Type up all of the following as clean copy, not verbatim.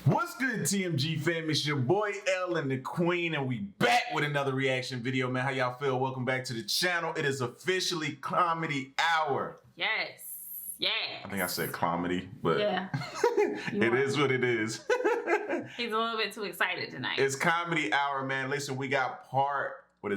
What's good, TMG fam? It's your boy L and the Queen, and we back with another reaction video, man. How y'all feel? Welcome back to the channel. It is officially Comedy Hour. Yes. Yeah. I think I said comedy, but yeah, it is what it is. He's a little bit too excited tonight. It's Comedy Hour, man. Listen, we got part 4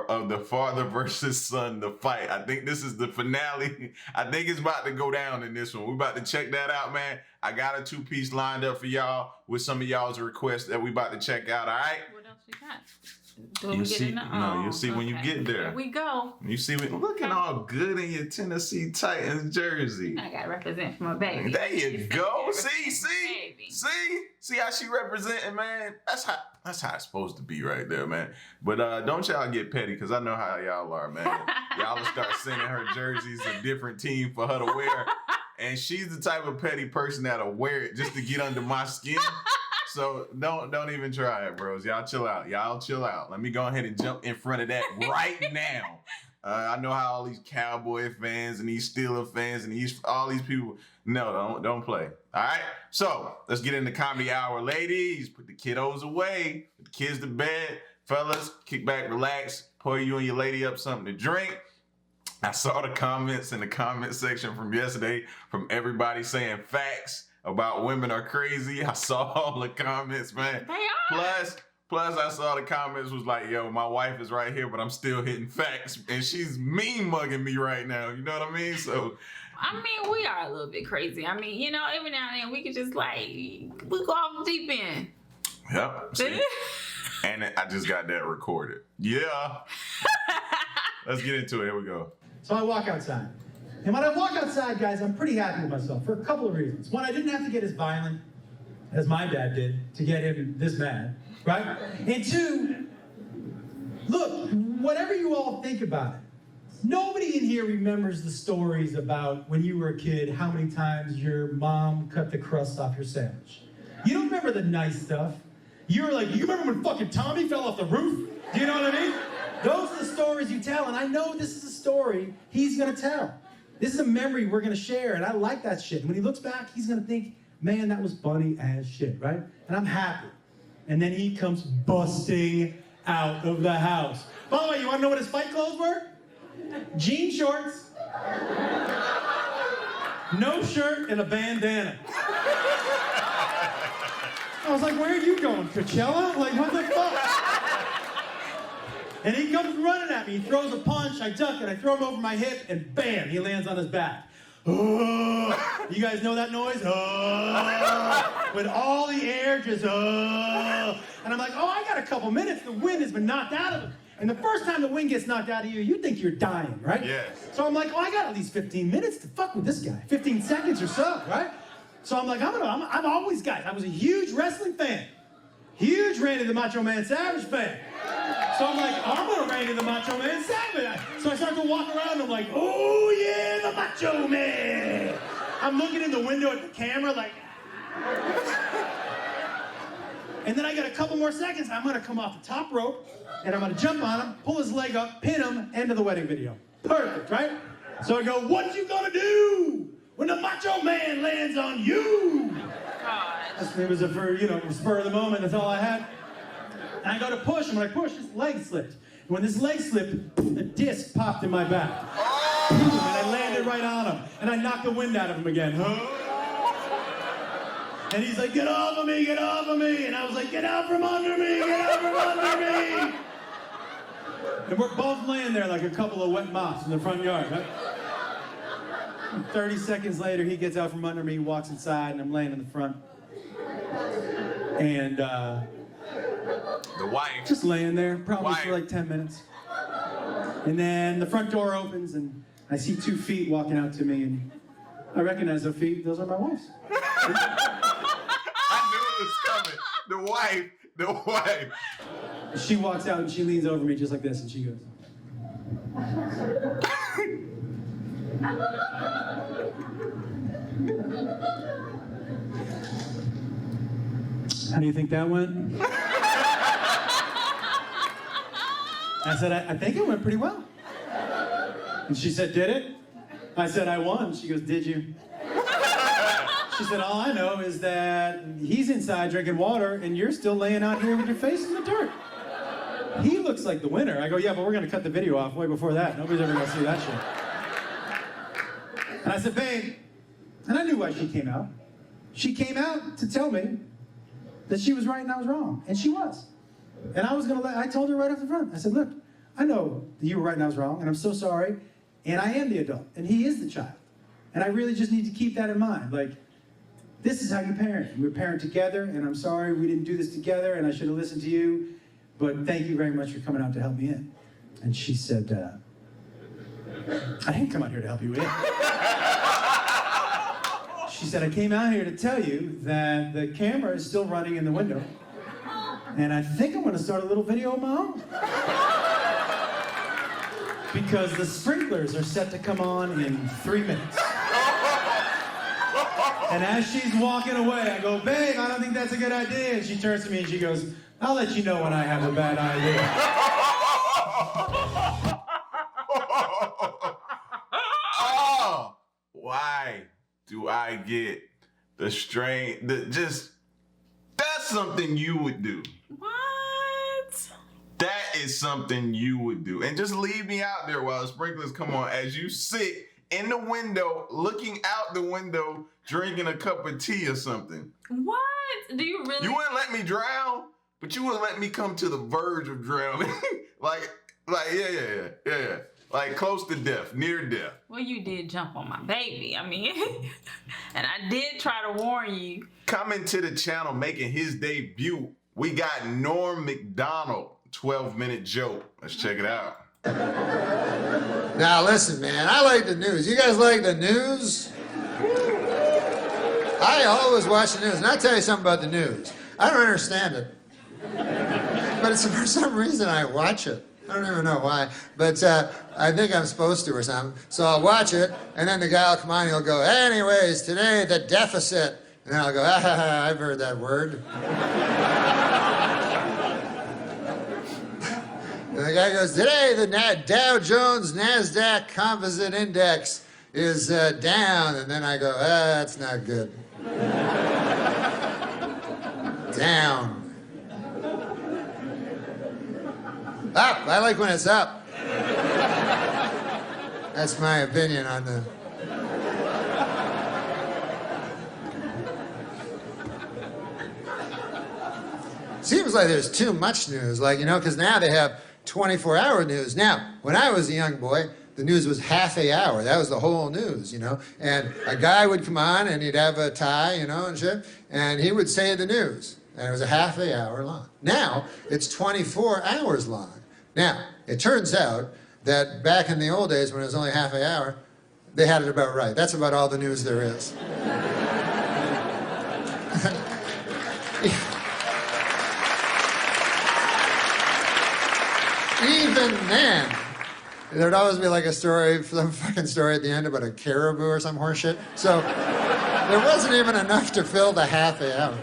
of the father versus son, the fight. I think this is the finale. I think it's about to go down in this one. We're about to check that out, man. I got a 2-piece lined up for y'all with some of y'all's requests that we about to check out, all right? What else we got? You'll see when you get there. Here we go. You see me looking all good in your Tennessee Titans jersey. I gotta represent for my baby. There you go. See how she representing, man. That's how it's supposed to be right there, man. But don't y'all get petty, because I know how y'all are, man. Y'all will start sending her jerseys a different team for her to wear. And she's the type of petty person that'll wear it just to get under my skin. So don't even try it, bros. Y'all chill out. Y'all chill out. Let me go ahead and jump in front of that right now. I know how all these Cowboy fans and these Steeler fans and all these people. No, don't play. All right. So let's get into Comedy Hour, ladies. Put the kiddos away. Put the kids to bed. Fellas, kick back, relax. Pour you and your lady up something to drink. I saw the comments in the comment section from yesterday from everybody saying facts about women are crazy. I saw all the comments, man. They are. Plus I saw the comments was like, yo, my wife is right here, but I'm still hitting facts. And she's mean mugging me right now. You know what I mean? So I mean, we are a little bit crazy. I mean, you know, every now and then we could just we go off the deep end. Yep. See? And I just got that recorded. Yeah. Let's get into it. Here we go. So I walk outside. And when I walk outside, guys, I'm pretty happy with myself for a couple of reasons. One, I didn't have to get as violent as my dad did to get him this mad, right? And two, look, whatever you all think about it, nobody in here remembers the stories about when you were a kid, how many times your mom cut the crust off your sandwich. You don't remember the nice stuff. You're like, you remember when fucking Tommy fell off the roof? Do you know what I mean? Those are the stories you tell, and I know this is a story he's gonna tell. This is a memory we're gonna share, and I like that shit. And when he looks back, he's gonna think, man, that was funny as shit, right? And I'm happy. And then he comes busting out of the house. By the way, you wanna know what his fight clothes were? Jean shorts, no shirt, and a bandana. I was like, where are you going, Coachella? Like, what the fuck? And he comes running at me. He throws a punch. I duck it. I throw him over my hip, and bam, he lands on his back. Oh, you guys know that noise? Oh, with all the air just, oh. And I'm like, oh, I got a couple minutes. The wind has been knocked out of him. And the first time the wind gets knocked out of you, you think you're dying, right? Yes. So I'm like, oh, I got at least 15 minutes to fuck with this guy. 15 seconds or so, right? So I'm like, I'm always, guys, I was a huge wrestling fan. Huge Randy the Macho Man Savage fan. So I'm like, I'm gonna Randy the Macho Man Savage. So I start to walk around and I'm like, oh yeah, the Macho Man. I'm looking in the window at the camera like, and then I got a couple more seconds. I'm gonna come off the top rope and I'm gonna jump on him, pull his leg up, pin him, end of the wedding video. Perfect, right? So I go, what you gonna do when the Macho Man lands on you? It was a spur of the moment, that's all I had. And I go to push, and when I push, his leg slipped. And when this leg slipped, a disc popped in my back. And I landed right on him. And I knocked the wind out of him again. And he's like, get off of me, get off of me. And I was like, get out from under me, get out from under me. And we're both laying there like a couple of wet mops in the front yard, right? 30 seconds later, he gets out from under me, walks inside, and I'm laying in the front. And the wife just laying there, probably for like 10 minutes. And then the front door opens and I see 2 feet walking out to me, and I recognize those feet. Those are my wife's. I knew it was coming. The wife. She walks out and she leans over me just like this, and she goes, how do you think that went? I said, I think it went pretty well. And she said, did it? I said, I won. She goes, did you? She said, all I know is that he's inside drinking water and you're still laying out here with your face in the dirt. He looks like the winner. I go, yeah, but we're gonna cut the video off way before that. Nobody's ever gonna see that shit. And I said, babe, and I knew why she came out. She came out to tell me that she was right and I was wrong. And she was. And I told her right off the front. I said, look, I know that you were right and I was wrong, and I'm so sorry. And I am the adult, and he is the child. And I really just need to keep that in mind. Like, this is how you parent. We parent together, and I'm sorry we didn't do this together, and I should have listened to you, but thank you very much for coming out to help me in. And she said, I didn't come out here to help you in. She said, I came out here to tell you that the camera is still running in the window, and I think I'm gonna start a little video of my own. Because the sprinklers are set to come on in 3 minutes. And as she's walking away, I go, babe, I don't think that's a good idea. And she turns to me and she goes, I'll let you know when I have a bad idea. Oh, why do I get the strain? That's something you would do. What? That is something you would do. And just leave me out there while the sprinklers come on as you sit in the window, looking out the window, drinking a cup of tea or something. What? Do you really? You wouldn't let me drown, but you would let me come to the verge of drowning. like, yeah. Like close to death, near death. Well, you did jump on my baby. I mean, and I did try to warn you. Coming to the channel, making his debut, we got Norm Macdonald. 12-minute joke. Let's check it out. Now listen, man, I like the news. You guys like the news? I always watch the news, and I'll tell you something about the news. I don't understand it. But it's for some reason I watch it. I don't even know why, but I think I'm supposed to or something. So I'll watch it, and then the guy will come on and he'll go, anyways, today the deficit. And then I'll go, I've heard that word. And the guy goes, today the Dow Jones NASDAQ Composite Index is down. And then I go, that's not good. Down. Up. I like when it's up. That's my opinion on the... Seems like there's too much news, like, you know, because now they have 24-hour news. Now, when I was a young boy, the news was half an hour. That was the whole news, you know. And a guy would come on and he'd have a tie, you know, and shit, and he would say the news. And it was a half an hour long. Now, it's 24 hours long. Now, it turns out that back in the old days when it was only half an hour, they had it about right. That's about all the news there is. Even then, there'd always be like a story, some fucking story at the end about a caribou or some horse shit. So there wasn't even enough to fill the half an hour.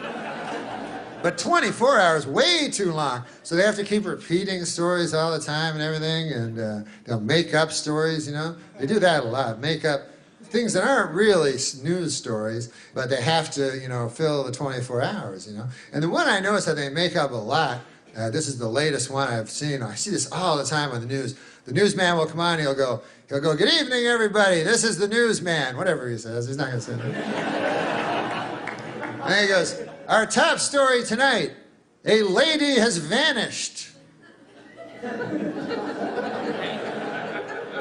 But 24 hours, way too long. So they have to keep repeating stories all the time and everything, and they'll make up stories, you know. They do that a lot, make up things that aren't really news stories, but they have to, you know, fill the 24 hours, you know. And the one I noticed that they make up a lot, this is the latest one I've seen. I see this all the time on the news. The newsman will come on, he'll go, good evening, everybody. This is the newsman. Whatever he says, he's not going to say that. And he goes, our top story tonight, a lady has vanished.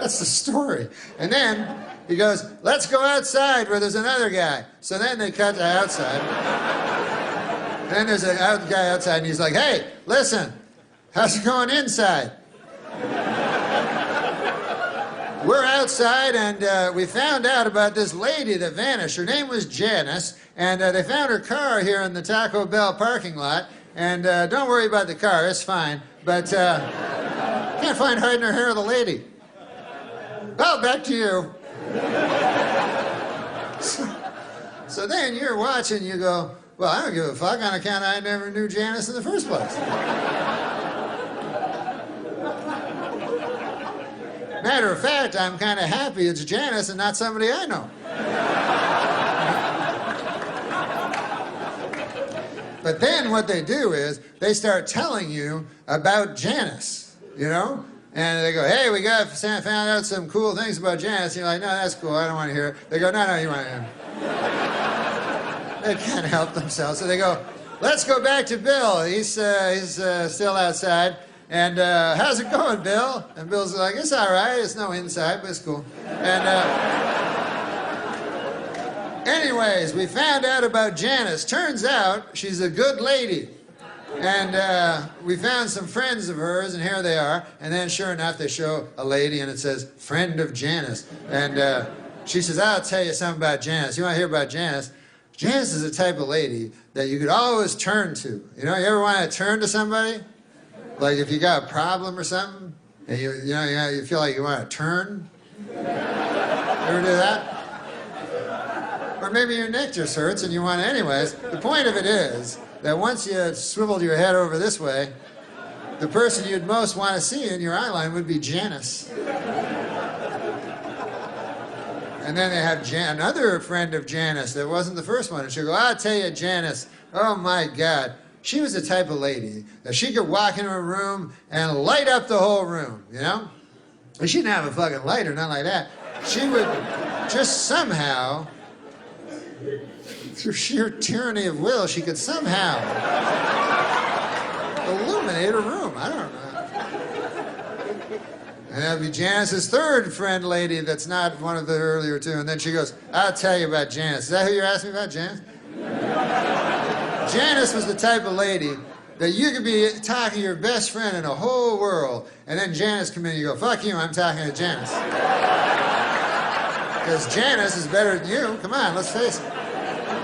That's the story. And then he goes, let's go outside where there's another guy. So then they cut to outside. And then there's a guy outside, and he's like, hey, listen, how's it going inside? We're outside, and we found out about this lady that vanished. Her name was Janice, and they found her car here in the Taco Bell parking lot. And don't worry about the car, it's fine. But can't find hiding her hair of the lady. Well, back to you. So then you're watching, you go, well, I don't give a fuck on account I never knew Janice in the first place. Matter of fact, I'm kind of happy it's Janice and not somebody I know. But then what they do is they start telling you about Janice, you know? And they go, hey, we found out some cool things about Janice. And you're like, no, that's cool. I don't want to hear it. They go, no, you want to hear it. They can't help themselves. So they go, let's go back to Bill. He's still outside. And how's it going, Bill? And Bill's like, it's all right. It's no inside, but it's cool. And anyways, we found out about Janice. Turns out she's a good lady. And we found some friends of hers, and here they are. And then sure enough, they show a lady, and it says, friend of Janice. And she says, I'll tell you something about Janice. You want to hear about Janice? Janice is the type of lady that you could always turn to. You know, you ever want to turn to somebody? Like if you got a problem or something, and you feel like you want to turn? Ever do that? Or maybe your neck just hurts and you want to anyways. The point of it is that once you swiveled your head over this way, the person you'd most want to see in your eye line would be Janice. And then they have another friend of Janice that wasn't the first one. And she'll go, I'll tell you, Janice, oh my God. She was the type of lady that she could walk into a room and light up the whole room, you know? And she didn't have a fucking lighter, nothing like that. She would just somehow, through sheer tyranny of will, she could somehow illuminate a room. I don't know. And that'd be Janice's third friend lady that's not one of the earlier two. And then she goes, I'll tell you about Janice. Is that who you're asking me about, Janice? Janice was the type of lady that you could be talking to your best friend in the whole world, and then Janice come in and you go, fuck you, I'm talking to Janice. Because Janice is better than you. Come on, let's face it.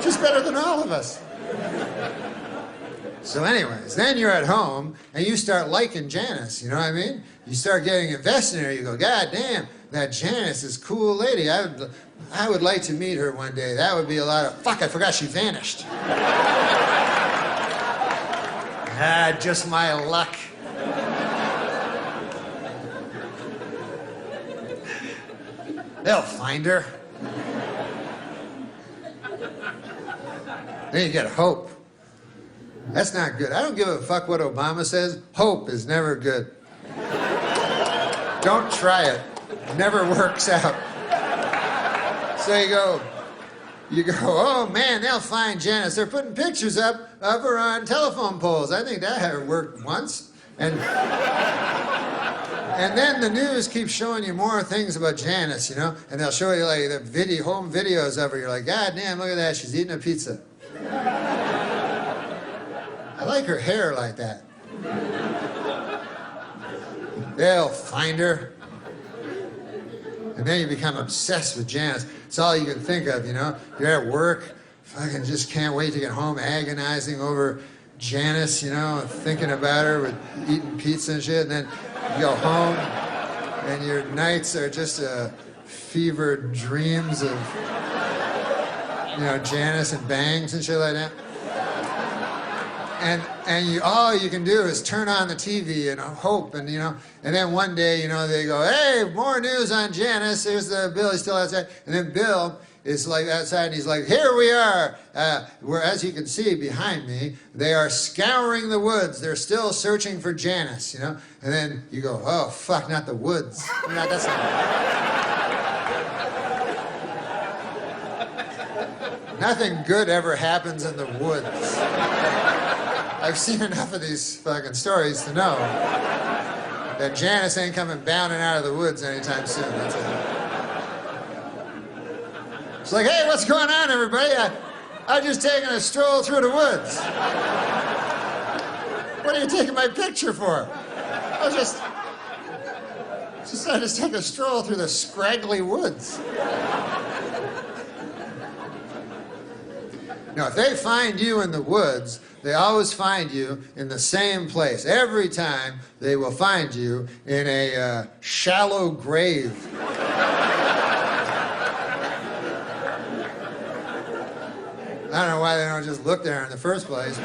She's better than all of us. So anyways, then you're at home, and you start liking Janice, you know what I mean? You start getting invested in her. You go, God damn, that Janice is a cool lady. I would like to meet her one day. That would be a lot of... Fuck, I forgot she vanished. Just my luck. They'll find her. Then you get hope. That's not good. I don't give a fuck what Obama says. Hope is never good. Don't try it. It never works out. So you go, oh man, they'll find Janice. They're putting pictures up of her on telephone poles. I think that had worked once. And then the news keeps showing you more things about Janice, you know? And they'll show you like the home videos of her. You're like, God damn, look at that. She's eating a pizza. I like her hair like that. They'll find her. And then you become obsessed with Janice. It's all you can think of, you know? You're at work, fucking just can't wait to get home, agonizing over Janice, you know, thinking about her with eating pizza and shit. And then you go home, and your nights are just fevered dreams of, you know, Janice and bangs and shit like that. And all you can do is turn on the TV and hope, and you know, and then one day, you know, they go, hey, more news on Janice. Here's Bill, he's still outside, and then Bill is like outside, and he's like, here we are. Where, as you can see behind me, they are scouring the woods. They're still searching for Janice, you know. And then you go, oh fuck, not the woods. No, that's not. Nothing good ever happens in the woods. I've seen enough of these fucking stories to know that Janice ain't coming bounding out of the woods anytime soon. That's it. It's like, hey, what's going on, everybody? I'm just taking a stroll through the woods. What are you taking my picture for? I just take a stroll through the scraggly woods. Now, if they find you in the woods, they always find you in the same place. Every time, they will find you in a shallow grave. I don't know why they don't just look there in the first place.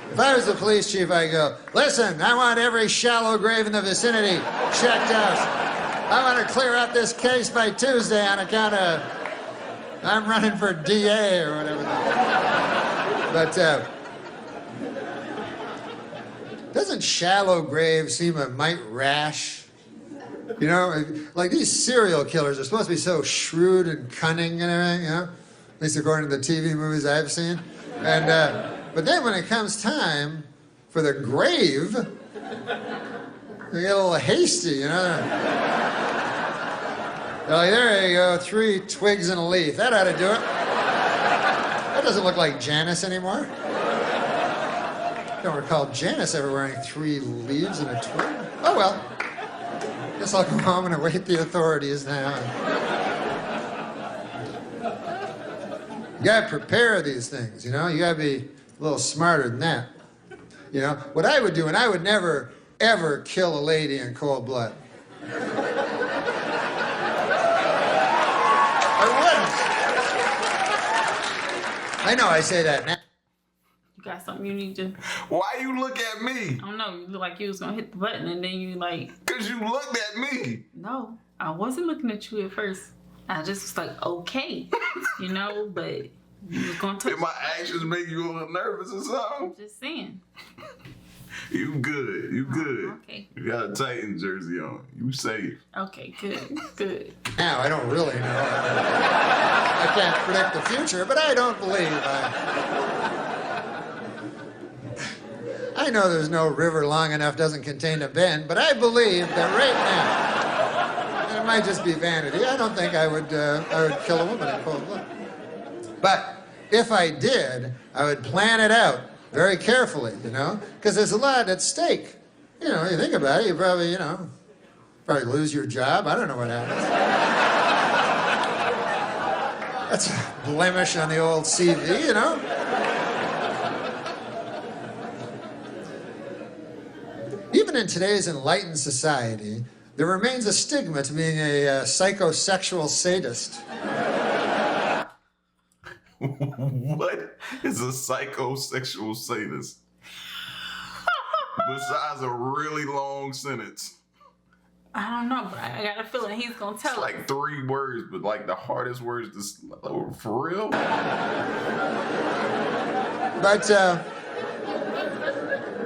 But If I was the police chief, I'd go, listen, I want every shallow grave in the vicinity checked out. I want to clear out this case by Tuesday on account of I'm running for DA or whatever. But doesn't shallow grave seem a mite rash? You know, like these serial killers are supposed to be so shrewd and cunning and everything, you know? At least according to the TV movies I've seen. And, but then when it comes time for the grave, they get a little hasty, you know? They're like, there you go, 3 twigs and a leaf. That ought to do it. That doesn't look like Janice anymore. I don't recall Janice ever wearing 3 leaves and a twig. Oh well. Guess I'll go home and await the authorities now. You gotta prepare these things, you know? You gotta be a little smarter than that. You know? What I would do, and I would never, ever kill a lady in cold blood. I know I say that now. You got something you need to... Why you look at me? I don't know. You look like you was going to hit the button and then you like... Because you looked at me. No, I wasn't looking at you at first. I just was like, okay. You know, but you was going to touch... Did my actions make you a little nervous or something? I'm just saying. You good. You good. Okay. You got a Titan jersey on. You safe. Okay, good, good. Now, I don't really know. I can't predict the future, but I don't believe I know there's no river long enough doesn't contain a bend, but I believe that right now, and it might just be vanity, I don't think I would kill a woman in cold blood. But if I did, I would plan it out very carefully, you know, because there's a lot at stake. You know, you think about it, you probably, probably lose your job. I don't know what happens. That's a blemish on the old CV, you know? Even in today's enlightened society, there remains a stigma to being a psychosexual sadist. What is a psychosexual sadist? Besides a really long sentence. I don't know, but I got a feeling he's going to tell It's us. like 3 words, but like the hardest words to... For real? But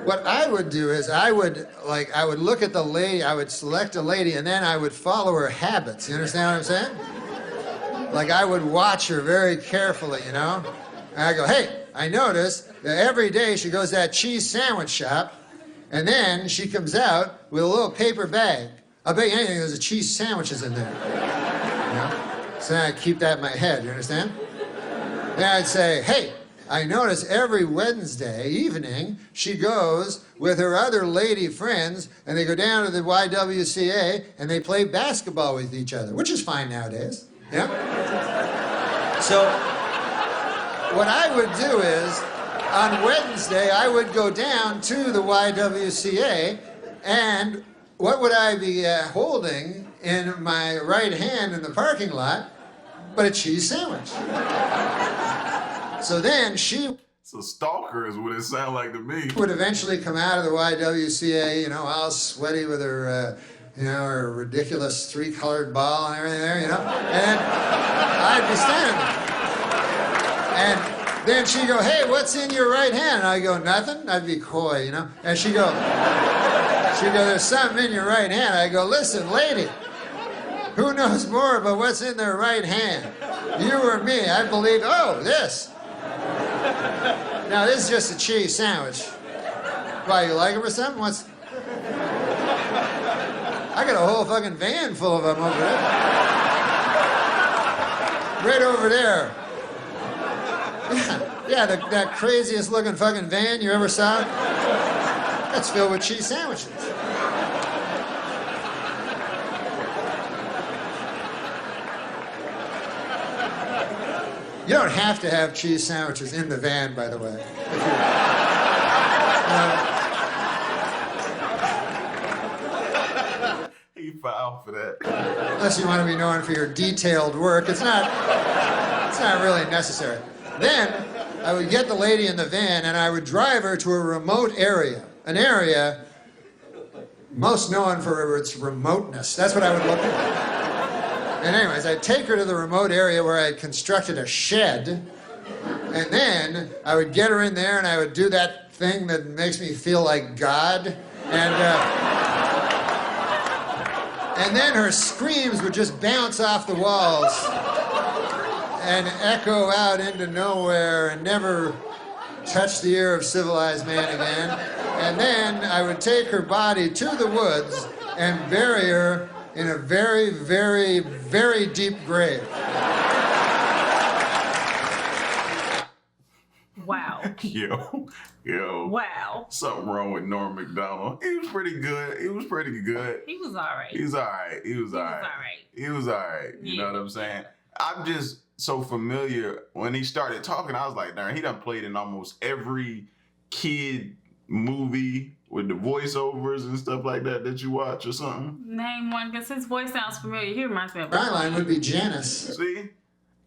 what I would do is I would look at the lady, I would select a lady, and then I would follow her habits. You understand what I'm saying? Like I would watch her very carefully, you know? And I go, hey, I noticed that every day she goes to that cheese sandwich shop, and then she comes out with a little paper bag. I'll bet you anything there's a cheese sandwiches in there. You know? So then I'd keep that in my head, you understand? Then I'd say, hey, I notice every Wednesday evening she goes with her other lady friends and they go down to the YWCA and they play basketball with each other, which is fine nowadays. Yeah? So what I would do is on Wednesday I would go down to the YWCA and what would I be holding in my right hand in the parking lot but a cheese sandwich? So then she... So stalker is what it sounds like to me. Would eventually come out of the YWCA, you know, all sweaty with her, her ridiculous 3-colored ball and everything there, you know? And I'd be standing there. And then she'd go, hey, what's in your right hand? And I'd go, nothing. I'd be coy, you know? And she'd go, there's something in your right hand. I'd go, listen, lady, who knows more about what's in their right hand? You or me? I believe, oh, this. Now, this is just a cheese sandwich. Why, you like them or something? I got a whole fucking van full of them over there. Right over there. Yeah, that craziest looking fucking van you ever saw? That's filled with cheese sandwiches. You don't have to have cheese sandwiches in the van, by the way. He filed for that. Unless you want to be known for your detailed work, it's not really necessary. Then I would get the lady in the van and I would drive her to a remote area. An area most known for its remoteness. That's what I would look at. And anyways, I'd take her to the remote area where I had constructed a shed. And then I would get her in there and I would do that thing that makes me feel like God. And then her screams would just bounce off the walls and echo out into nowhere and never touch the ear of civilized man again. And then I would take her body to the woods and bury her in a very, very, very deep grave. Wow. Yo. Wow. Something wrong with Norm Macdonald. He was pretty good. He was all right. He was all right. You know what I'm saying? I'm just so familiar. When he started talking, I was like, darn, he done played in almost every kid movie with the voiceovers and stuff like that you watch or something. Name one, because his voice sounds familiar. He reminds me of... My line would be Janice. See?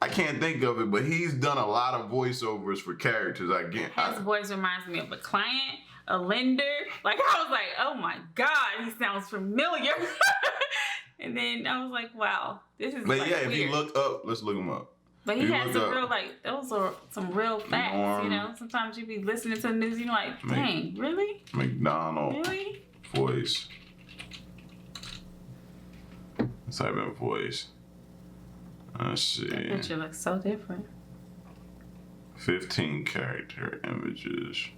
I can't think of it, but he's done a lot of voiceovers for characters. His voice reminds me of a client, a lender. Like, I was like, oh my God, he sounds familiar. And then I was like, wow, this is But like yeah, if weird. you look up, let's look him up. But he had some real, like, those are some real facts, Norm you know? Sometimes you be listening to the news and you're like, dang, really? Macdonald Really? voice. Let's type in voice. Let's see. That picture looks so different. 15 character images.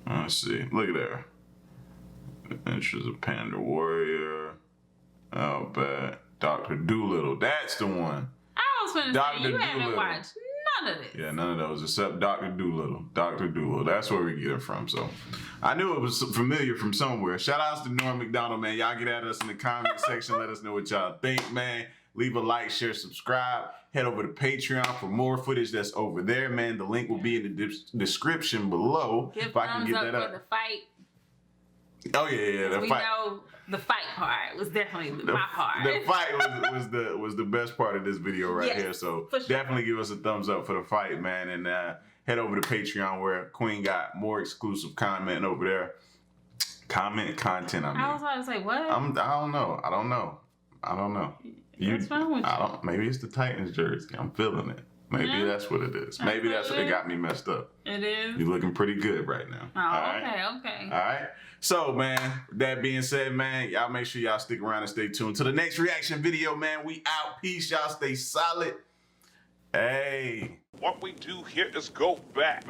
Let's see. Look at there. Adventures of Panda Warrior. Oh, bad. Dr. Doolittle. That's the one. I was going to say, you haven't watched none of this. Yeah, none of those except Dr. Doolittle. Dr. Doolittle. That's where we get it from. So I knew it was familiar from somewhere. Shout outs to Norm Macdonald, man. Y'all get at us in the comment section. Let us know what y'all think, man. Leave a like, share, subscribe. Head over to Patreon for more footage that's over there, man. The link will be in the description below. Give if I can thumbs get up that for up. the fight. Oh yeah, the we fight. know the fight part was definitely my part. The fight was the best part of this video right here. So for sure. Definitely give us a thumbs up for the fight, man, and head over to Patreon where Queen got more exclusive content over there. Content. I mean, I was about to say what? I don't know. What's wrong with you? Maybe it's the Titans jersey. I'm feeling it. Maybe that's what it is. Maybe that's what it got me messed up. It is. You're looking pretty good right now. Oh, all right? Okay. All right. So, man, with that being said, man, y'all make sure y'all stick around and stay tuned to the next reaction video, man. We out. Peace. Y'all stay solid. Hey. What we do here is go back.